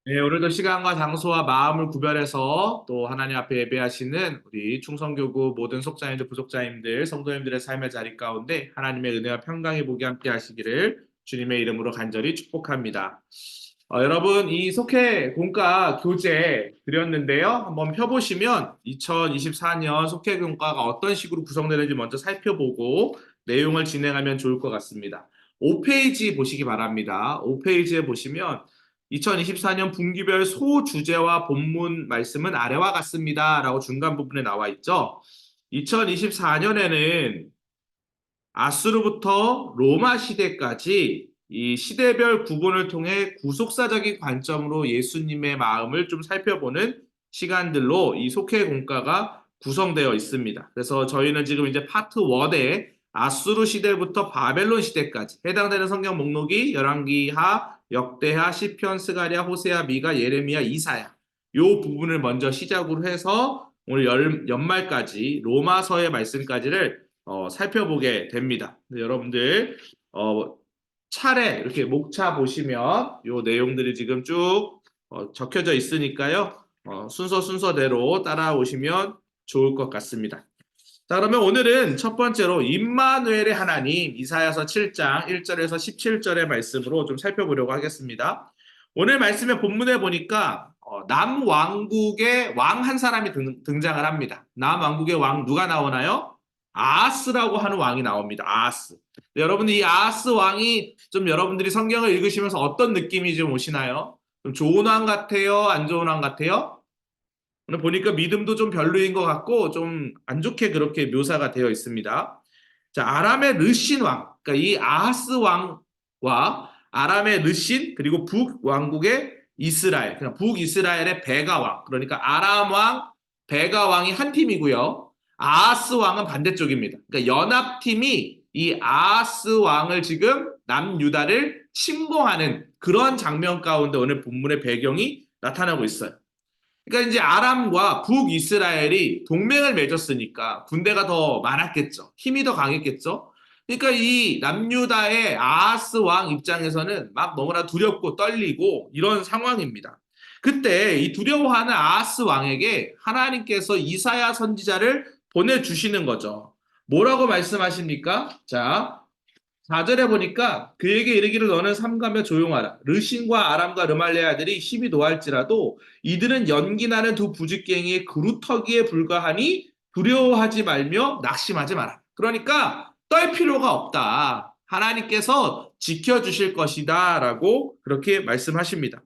네, 오늘도 시간과 장소와 마음을 구별해서 또 하나님 앞에 예배하시는 우리 충성교구 모든 속자님들, 부속자님들, 성도님들의 삶의 자리 가운데 하나님의 은혜와 평강의 복이 함께 하시기를 주님의 이름으로 간절히 축복합니다. 여러분, 이 속회 공과 교재 드렸는데요. 한번 펴보시면 2024년 속회 공과가 어떤 식으로 구성되는지 먼저 살펴보고 내용을 진행하면 좋을 것 같습니다. 5페이지 보시기 바랍니다. 5페이지에 보시면 2024년 분기별 소주제와 본문 말씀은 아래와 같습니다. 라고 중간 부분에 나와 있죠. 2024년에는 아수르부터 로마 시대까지 이 시대별 구분을 통해 구속사적인 관점으로 예수님의 마음을 좀 살펴보는 시간들로 이 속회 공과가 구성되어 있습니다. 그래서 저희는 지금 이제 파트 1에 아수르 시대부터 바벨론 시대까지 해당되는 성경 목록이 열왕기하, 역대하, 시편, 스가랴, 호세아, 미가, 예레미야, 이사야 요 부분을 먼저 시작으로 해서 오늘 연말까지 로마서의 말씀까지를 살펴보게 됩니다. 여러분들 차례 이렇게 목차 보시면 요 내용들이 지금 쭉 적혀져 있으니까요. 순서대로 따라오시면 좋을 것 같습니다. 자, 그러면 오늘은 첫 번째로 임마누엘의 하나님 이사야서 7장 1절에서 17절의 말씀으로 좀 살펴보려고 하겠습니다. 오늘 말씀의 본문에 보니까 남왕국의 왕 한 사람이 등장을 합니다. 남왕국의 왕 누가 나오나요? 아하스라고 하는 왕이 나옵니다. 아하스. 여러분들 이 아하스 왕이 좀 여러분들이 성경을 읽으시면서 어떤 느낌이 좀 오시나요? 좀 좋은 왕 같아요? 안 좋은 왕 같아요? 오늘 보니까 믿음도 좀 별로인 것 같고 좀 안 좋게 그렇게 묘사가 되어 있습니다. 자, 아람의 르신 왕, 그러니까 이 아하스 왕과 아람의 르신 그리고 북왕국의 이스라엘, 그러니까 북이스라엘의 베가 왕, 그러니까 아람 왕, 베가 왕이 한 팀이고요. 아하스 왕은 반대쪽입니다. 그러니까 연합팀이 이 아하스 왕을 지금 남유다를 침공하는 그런 장면 가운데 오늘 본문의 배경이 나타나고 있어요. 그러니까 이제 아람과 북이스라엘이 동맹을 맺었으니까 군대가 더 많았겠죠. 힘이 더 강했겠죠. 그러니까 이 남유다의 아하스 왕 입장에서는 막 너무나 두렵고 떨리고 이런 상황입니다. 그때 이 두려워하는 아하스 왕에게 하나님께서 이사야 선지자를 보내주시는 거죠. 뭐라고 말씀하십니까? 자, 4절에 보니까 그에게 이르기를 너는 삼가며 조용하라. 르신과 아람과 르말레아들이 힘이 노할지라도 이들은 연기나는 두 부직갱이의 그루터기에 불과하니 두려워하지 말며 낙심하지 마라. 그러니까 떨 필요가 없다. 하나님께서 지켜주실 것이다. 라고 그렇게 말씀하십니다.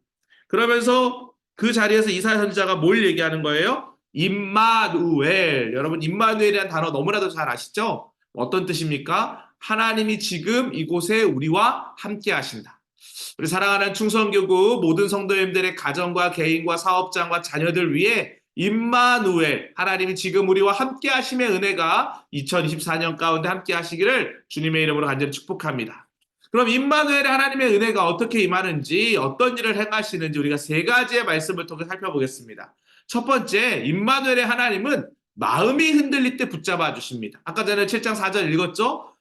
그러면서 그 자리에서 이사야 선지자가 뭘 얘기하는 거예요? 임마누엘. 여러분 임마누엘이라는 단어 너무나도 잘 아시죠? 어떤 뜻입니까? 하나님이 지금 이곳에 우리와 함께 하신다. 우리 사랑하는 충성교구 모든 성도님들의 가정과 개인과 사업장과 자녀들 위해 임마누엘 하나님이 지금 우리와 함께 하심의 은혜가 2024년 가운데 함께 하시기를 주님의 이름으로 간절히 축복합니다. 그럼 임마누엘의 하나님의 은혜가 어떻게 임하는지 어떤 일을 행하시는지 우리가 세 가지의 말씀을 통해 살펴보겠습니다. 첫 번째, 임마누엘의 하나님은 마음이 흔들릴 때 붙잡아 주십니다. 아까 전에 7장 4절 읽었죠?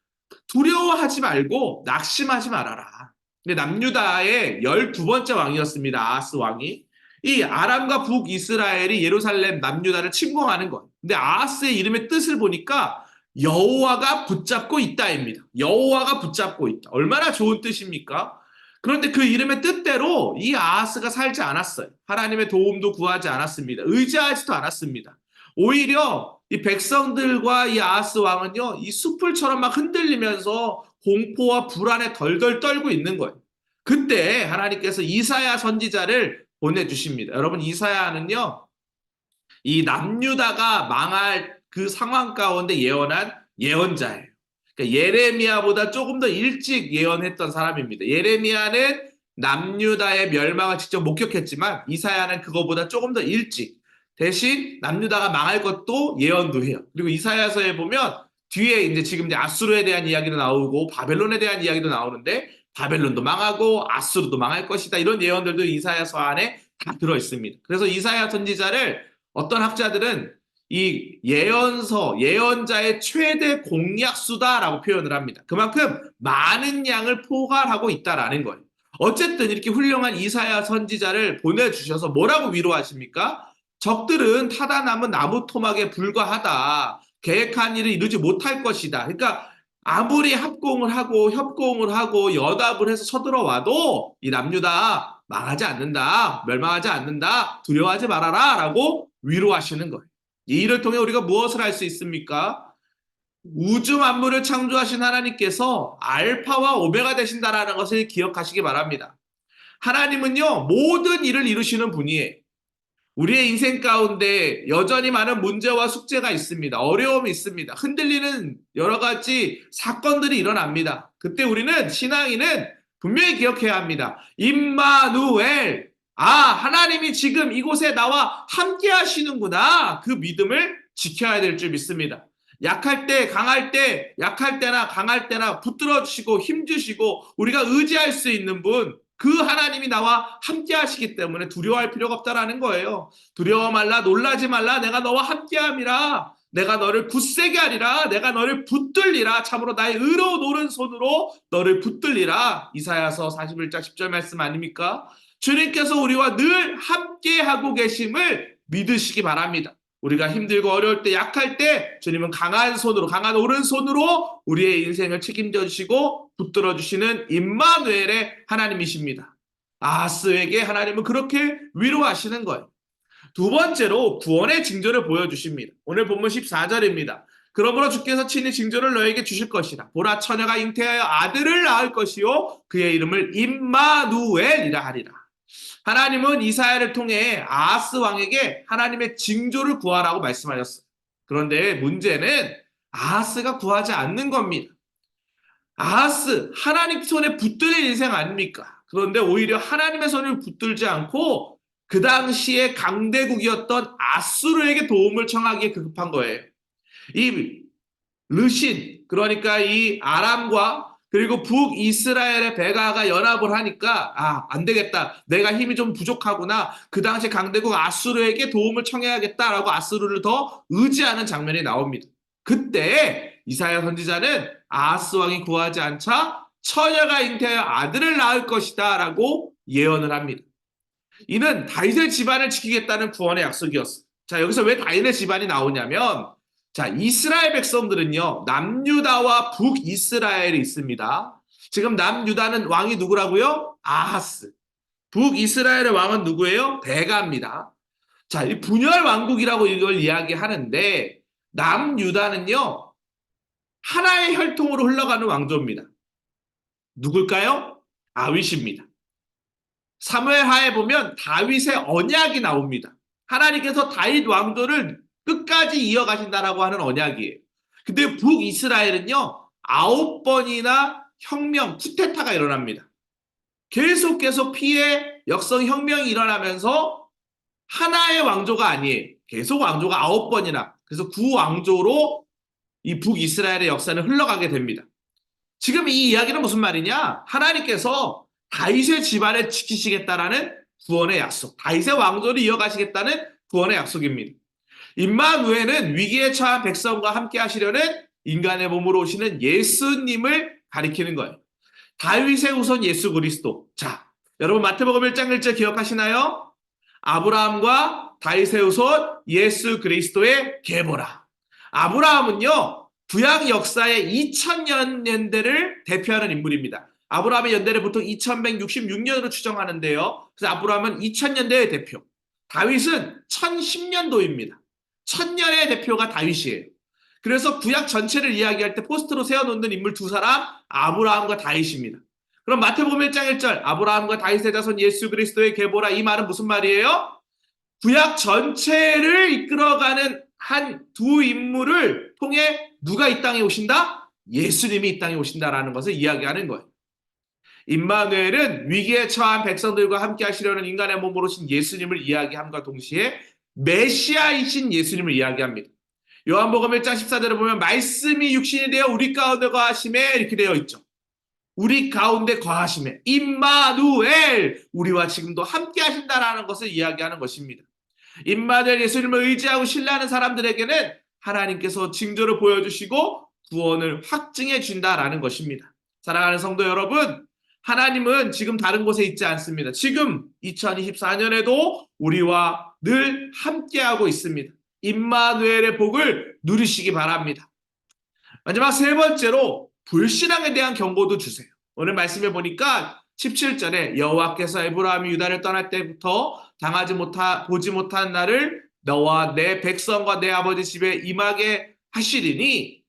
두려워하지 말고 낙심하지 말아라. 근데 남유다의 12번째 왕이었습니다. 아하스 왕이. 이 아람과 북이스라엘이 예루살렘 남유다를 침공하는 것. 근데 아하스의 이름의 뜻을 보니까 여호와가 붙잡고 있다입니다. 여호와가 붙잡고 있다. 얼마나 좋은 뜻입니까? 그런데 그 이름의 뜻대로 이 아하스가 살지 않았어요. 하나님의 도움도 구하지 않았습니다. 의지하지도 않았습니다. 오히려 이 백성들과 이 아하스 왕은요, 이 숲을처럼 막 흔들리면서 공포와 불안에 덜덜 떨고 있는 거예요. 그때 하나님께서 이사야 선지자를 보내주십니다. 여러분, 이사야는요, 이 남유다가 망할 그 상황 가운데 예언한 예언자예요. 그러니까 예레미야보다 조금 더 일찍 예언했던 사람입니다. 예레미야는 남유다의 멸망을 직접 목격했지만 이사야는 그거보다 조금 더 일찍 대신 남유다가 망할 것도 예언도 해요. 그리고 이사야서에 보면 뒤에 이제 아수르에 대한 이야기도 나오고 바벨론에 대한 이야기도 나오는데 바벨론도 망하고 아수르도 망할 것이다. 이런 예언들도 이사야서 안에 다 들어 있습니다. 그래서 이사야 선지자를 어떤 학자들은 이 예언서, 예언자의 최대 공약수다라고 표현을 합니다. 그만큼 많은 양을 포괄하고 있다라는 거예요. 어쨌든 이렇게 훌륭한 이사야 선지자를 보내주셔서 뭐라고 위로하십니까? 적들은 타다 남은 나무 토막에 불과하다. 계획한 일을 이루지 못할 것이다. 그러니까 아무리 협공을 하고 연합을 해서 쳐들어와도 이 남유다 망하지 않는다. 멸망하지 않는다. 두려워하지 말아라. 라고 위로하시는 거예요. 이 일을 통해 우리가 무엇을 할 수 있습니까? 우주 만물을 창조하신 하나님께서 알파와 오메가 되신다라는 것을 기억하시기 바랍니다. 하나님은요, 모든 일을 이루시는 분이에요. 우리의 인생 가운데 여전히 많은 문제와 숙제가 있습니다. 어려움이 있습니다. 흔들리는 여러 가지 사건들이 일어납니다. 그때 우리는, 신앙인은 분명히 기억해야 합니다. 임마누엘. 하나님이 지금 이곳에 나와 함께 하시는구나. 그 믿음을 지켜야 될 줄 믿습니다. 약할 때, 약할 때나 강할 때나 붙들어 주시고 힘 주시고 우리가 의지할 수 있는 분, 그 하나님이 나와 함께 하시기 때문에 두려워할 필요가 없다라는 거예요. 두려워 말라, 놀라지 말라, 내가 너와 함께 함이라. 내가 너를 굳세게 하리라. 내가 너를 붙들리라. 참으로 나의 의로운 오른손으로 너를 붙들리라. 이사야서 41장 10절 말씀 아닙니까? 주님께서 우리와 늘 함께 하고 계심을 믿으시기 바랍니다. 우리가 힘들고 어려울 때, 약할 때 주님은 강한 손으로, 강한 오른손으로 우리의 인생을 책임져 주시고 붙들어 주시는 임마누엘의 하나님이십니다. 아하스에게 하나님은 그렇게 위로하시는 거예요. 두 번째로 구원의 징조를 보여주십니다. 오늘 본문 14절입니다. 그러므로 주께서 친히 징조를 너에게 주실 것이라. 보라, 처녀가 잉태하여 아들을 낳을 것이요 그의 이름을 임마누엘이라 하리라. 하나님은 이사야를 통해 아하스 왕에게 하나님의 징조를 구하라고 말씀하셨어요. 그런데 문제는 아하스가 구하지 않는 겁니다. 아하스, 하나님 손에 붙들릴 인생 아닙니까? 그런데 오히려 하나님의 손을 붙들지 않고 그 당시에 강대국이었던 아수르에게 도움을 청하기에 급한 거예요. 이 르신, 그러니까 이 아람과 그리고 북이스라엘의 베가가 연합을 하니까 안 되겠다. 내가 힘이 좀 부족하구나. 그 당시 강대국 아수르에게 도움을 청해야겠다라고 아수르를 더 의지하는 장면이 나옵니다. 그때 이사야 선지자는 아하스 왕이 구하지 않자 처녀가 잉태하여 아들을 낳을 것이다 라고 예언을 합니다. 이는 다윗의 집안을 지키겠다는 구원의 약속이었어요. 자, 여기서 왜 다윗의 집안이 나오냐면, 자, 이스라엘 백성들은요, 남유다와 북이스라엘이 있습니다. 지금 남유다는 왕이 누구라고요? 아하스. 북이스라엘의 왕은 누구예요? 베가입니다. 자, 이 분열 왕국이라고 이걸 이야기하는데, 남유다는요, 하나의 혈통으로 흘러가는 왕조입니다. 누굴까요? 다윗입니다. 사무엘하에 보면 다윗의 언약이 나옵니다. 하나님께서 다윗 왕조를 끝까지 이어가신다라고 하는 언약이에요. 근데 북이스라엘은요, 9번이나 혁명, 쿠데타가 일어납니다. 계속 피해 역성혁명이 일어나면서 하나의 왕조가 아니에요. 계속 왕조가 9번이나. 그래서 구왕조로 이 북이스라엘의 역사는 흘러가게 됩니다. 지금 이 이야기는 무슨 말이냐? 하나님께서 다윗의 집안을 지키시겠다라는 구원의 약속, 다윗의 왕조를 이어가시겠다는 구원의 약속입니다. 임마누엘은 위기에 처한 백성과 함께 하시려는 인간의 몸으로 오시는 예수님을 가리키는 거예요. 다윗의 후손 예수 그리스도. 자, 여러분 마태복음 1장 1절 기억하시나요? 아브라함과 다윗의 후손 예수 그리스도의 계보라. 아브라함은요, 구약 역사의 2000년대를 대표하는 인물입니다. 아브라함의 연대를 보통 2166년으로 추정하는데요. 그래서 아브라함은 2000년대의 대표. 다윗은 1010년도입니다. 1000년의 대표가 다윗이에요. 그래서 구약 전체를 이야기할 때 포스트로 세워놓는 인물 두 사람, 아브라함과 다윗입니다. 그럼 마태복음 1장 1절, 아브라함과 다윗의 자손 예수 그리스도의 계보라, 이 말은 무슨 말이에요? 구약 전체를 이끌어가는 한 두 인물을 통해 누가 이 땅에 오신다? 예수님이 이 땅에 오신다라는 것을 이야기하는 거예요. 임마누엘은 위기에 처한 백성들과 함께 하시려는 인간의 몸으로 오신 예수님을 이야기함과 동시에 메시아이신 예수님을 이야기합니다. 요한복음 1장 14절에 보면 말씀이 육신이 되어 우리 가운데 거하심에 이렇게 되어 있죠. 우리 가운데 거하심에 임마누엘, 우리와 지금도 함께 하신다라는 것을 이야기하는 것입니다. 임마누엘 예수님을 의지하고 신뢰하는 사람들에게는 하나님께서 징조를 보여주시고 구원을 확증해 준다라는 것입니다. 사랑하는 성도 여러분, 하나님은 지금 다른 곳에 있지 않습니다. 지금 2024년에도 우리와 늘 함께하고 있습니다. 임마누엘의 복을 누리시기 바랍니다. 마지막 세 번째로 불신앙에 대한 경고도 주세요. 오늘 말씀해 보니까 17절에 여호와께서 에브라함이 유다를 떠날 때부터 보지 못한 날을 너와 내 백성과 내 아버지 집에 임하게 하시리니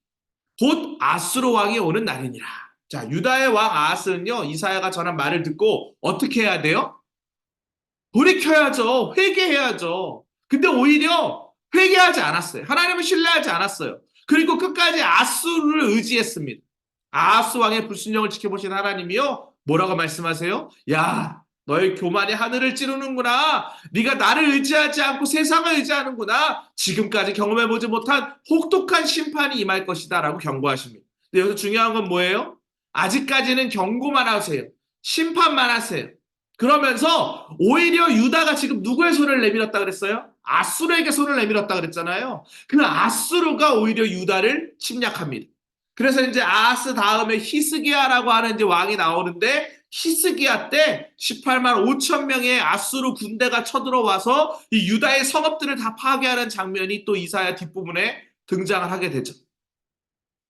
곧 아수르 왕이 오는 날이니라. 자, 유다의 왕 아하스는요, 이사야가 전한 말을 듣고 어떻게 해야 돼요? 돌이켜야죠. 회개해야죠. 근데 오히려 회개하지 않았어요. 하나님을 신뢰하지 않았어요. 그리고 끝까지 아수르를 의지했습니다. 아하스 왕의 불순종을 지켜보신 하나님이요, 뭐라고 말씀하세요? 야, 너의 교만이 하늘을 찌르는구나. 네가 나를 의지하지 않고 세상을 의지하는구나. 지금까지 경험해보지 못한 혹독한 심판이 임할 것이다 라고 경고하십니다. 근데 여기서 중요한 건 뭐예요? 아직까지는 경고만 하세요. 심판만 하세요. 그러면서 오히려 유다가 지금 누구의 손을 내밀었다 그랬어요? 아수르에게 손을 내밀었다 그랬잖아요. 그 아수르가 오히려 유다를 침략합니다. 그래서 이제 아하스 다음에 히스기야라고 하는 이제 왕이 나오는데, 히스기야 때 18만 5천 명의 아수르 군대가 쳐들어와서 이 유다의 성읍들을 다 파괴하는 장면이 또 이사야 뒷부분에 등장을 하게 되죠.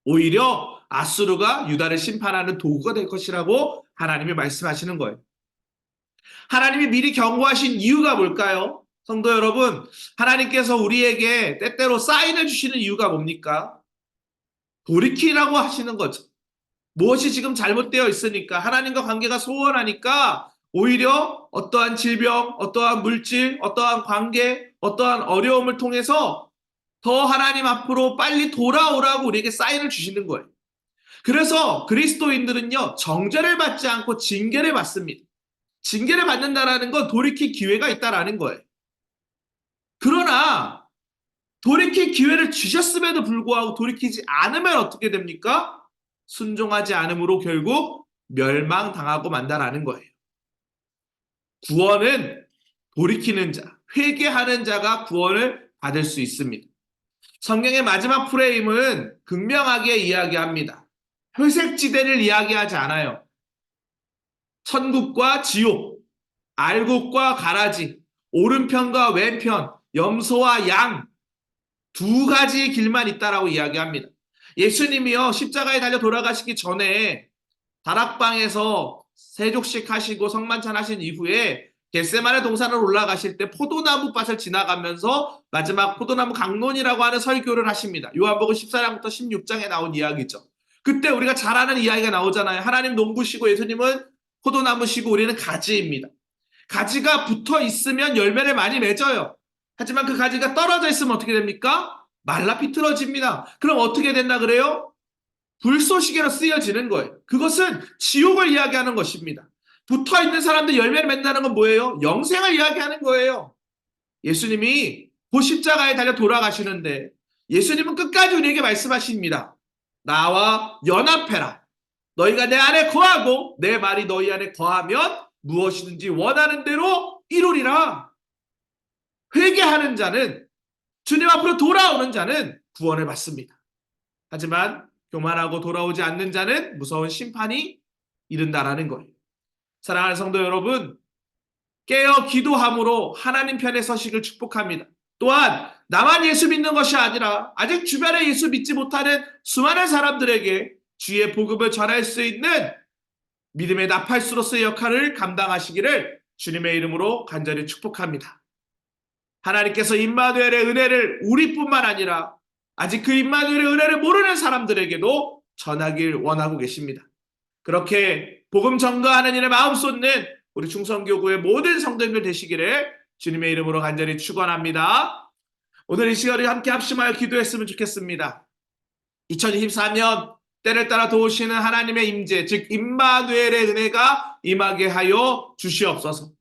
오히려 아수르가 유다를 심판하는 도구가 될 것이라고 하나님이 말씀하시는 거예요. 하나님이 미리 경고하신 이유가 뭘까요? 성도 여러분, 하나님께서 우리에게 때때로 사인을 주시는 이유가 뭡니까? 돌이키라고 하시는 거죠. 무엇이 지금 잘못되어 있으니까, 하나님과 관계가 소원하니까 오히려 어떠한 질병, 어떠한 물질, 어떠한 관계, 어떠한 어려움을 통해서 더 하나님 앞으로 빨리 돌아오라고 우리에게 사인을 주시는 거예요. 그래서 그리스도인들은요, 정죄를 받지 않고 징계를 받습니다. 징계를 받는다라는 건 돌이킬 기회가 있다라는 거예요. 그러나 돌이킬 기회를 주셨음에도 불구하고 돌이키지 않으면 어떻게 됩니까? 순종하지 않음으로 결국 멸망당하고 만다라는 거예요. 구원은 돌이키는 자, 회개하는 자가 구원을 받을 수 있습니다. 성경의 마지막 프레임은 극명하게 이야기합니다. 회색지대를 이야기하지 않아요. 천국과 지옥, 알곡과 가라지, 오른편과 왼편, 염소와 양, 두 가지의 길만 있다라고 이야기합니다. 예수님이요, 십자가에 달려 돌아가시기 전에 다락방에서 세족식 하시고 성만찬 하신 이후에 겟세마네 동산으로 올라가실 때 포도나무 밭을 지나가면서 마지막 포도나무 강론이라고 하는 설교를 하십니다. 요한복음 14장부터 16장에 나온 이야기죠. 그때 우리가 잘 아는 이야기가 나오잖아요. 하나님 농부시고 예수님은 포도나무시고 우리는 가지입니다. 가지가 붙어 있으면 열매를 많이 맺어요. 하지만 그 가지가 떨어져 있으면 어떻게 됩니까? 말라 비틀어집니다. 그럼 어떻게 된다 그래요? 불쏘시개로 쓰여지는 거예요. 그것은 지옥을 이야기하는 것입니다. 붙어있는 사람들 열매를 맺는다는 건 뭐예요? 영생을 이야기하는 거예요. 예수님이 그 십자가에 달려 돌아가시는데 예수님은 끝까지 우리에게 말씀하십니다. 나와 연합해라. 너희가 내 안에 거하고 내 말이 너희 안에 거하면 무엇이든지 원하는 대로 이루리라. 회개하는 자는, 주님 앞으로 돌아오는 자는 구원을 받습니다. 하지만 교만하고 돌아오지 않는 자는 무서운 심판이 이른다라는 거예요. 사랑하는 성도 여러분, 깨어 기도함으로 하나님 편에 서시길 축복합니다. 또한 나만 예수 믿는 것이 아니라 아직 주변에 예수 믿지 못하는 수많은 사람들에게 주의 복음을 전할 수 있는 믿음의 나팔수로서의 역할을 감당하시기를 주님의 이름으로 간절히 축복합니다. 하나님께서 임마누엘의 은혜를 우리뿐만 아니라 아직 그 임마누엘의 은혜를 모르는 사람들에게도 전하길 원하고 계십니다. 그렇게 복음 전가하는 일에 마음 쏟는 우리 충성교구의 모든 성도님들 되시기를 주님의 이름으로 간절히 축원합니다. 오늘 이 시간에 함께 합심하여 기도했으면 좋겠습니다. 2024년 때를 따라 도우시는 하나님의 임재, 즉 임마누엘의 은혜가 임하게 하여 주시옵소서.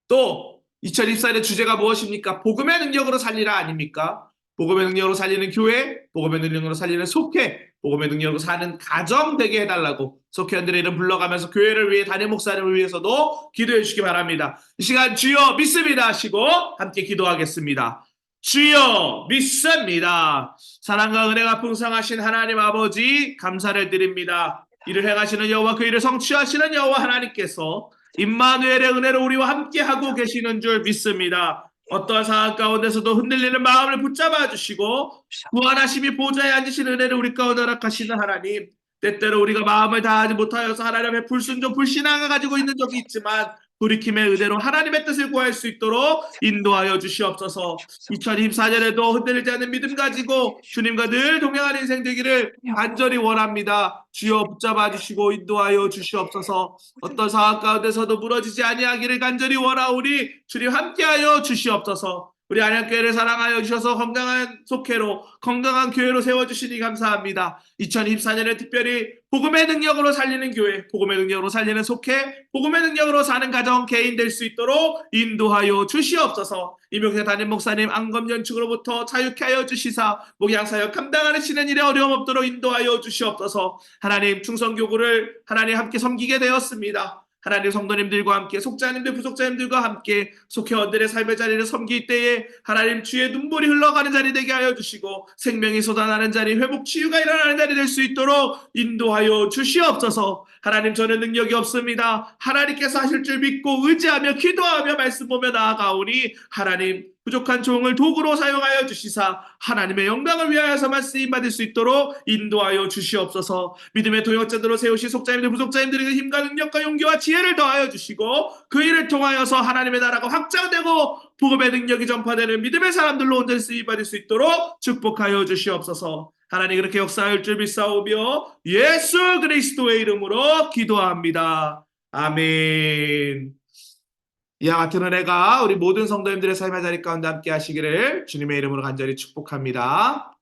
또 2024년의 주제가 무엇입니까? 복음의 능력으로 살리라 아닙니까? 복음의 능력으로 살리는 교회, 복음의 능력으로 살리는 속회, 복음의 능력으로 사는 가정 되게 해달라고 속회원들의 이름 불러가면서 교회를 위해 담임 목사님을 위해서도 기도해 주시기 바랍니다. 이 시간 주여 믿습니다 하시고 함께 기도하겠습니다. 주여 믿습니다. 사랑과 은혜가 풍성하신 하나님 아버지 감사를 드립니다. 이를 행하시는 여호와 그 일을 성취하시는 여호와 하나님께서 임마누엘의 은혜로 우리와 함께하고 계시는 줄 믿습니다. 어떠한 상황 가운데서도 흔들리는 마음을 붙잡아 주시고 구원하심이 보좌에 앉으신 은혜를 우리 가운데 허락하시는 하나님, 때때로 우리가 마음을 다하지 못하여서 하나님 앞에 불순종 불신앙을 가지고 있는 적이 있지만 돌이킴의 은혜로 하나님의 뜻을 구할 수 있도록 인도하여 주시옵소서. 2024년에도 흔들리지 않는 믿음 가지고 주님과 늘 동행하는 인생 되기를 간절히 원합니다. 주여 붙잡아 주시고 인도하여 주시옵소서. 어떤 상황 가운데서도 무너지지 아니하기를 간절히 원하오니 주님 함께하여 주시옵소서. 우리 안양교회를 사랑하여 주셔서 건강한 속회로 건강한 교회로 세워주시니 감사합니다. 2024년에 특별히 복음의 능력으로 살리는 교회, 복음의 능력으로 살리는 속회, 복음의 능력으로 사는 가정 개인 될 수 있도록 인도하여 주시옵소서. 임용세 담임 목사님 안검연축으로부터 자유케 하여 주시사 목양사역 감당하시는 일에 어려움 없도록 인도하여 주시옵소서. 하나님 충성교구를 하나님 함께 섬기게 되었습니다. 하나님 성도님들과 함께 속자님들 부속자님들과 함께 속회원들의 삶의 자리를 섬길 때에 하나님 주의 눈물이 흘러가는 자리 되게 하여 주시고 생명이 쏟아나는 자리, 회복 치유가 일어나는 자리 될 수 있도록 인도하여 주시옵소서. 하나님 저는 능력이 없습니다. 하나님께서 하실 줄 믿고 의지하며 기도하며 말씀 보며 나아가오니 하나님 부족한 종을 도구로 사용하여 주시사 하나님의 영광을 위하여서만 쓰임받을 수 있도록 인도하여 주시옵소서. 믿음의 도역자들로 세우신 속자님들 부속자님들에게 힘과 능력과 용기와 지혜를 더하여 주시고 그 일을 통하여서 하나님의 나라가 확장되고 복음의 능력이 전파되는 믿음의 사람들로 온전히 쓰임받을 수 있도록 축복하여 주시옵소서. 하나님 그렇게 역사할 줄 믿사오며 예수 그리스도의 이름으로 기도합니다. 아멘. 이와 같은 은혜가 우리 모든 성도님들의 삶의 자리 가운데 함께 하시기를 주님의 이름으로 간절히 축복합니다.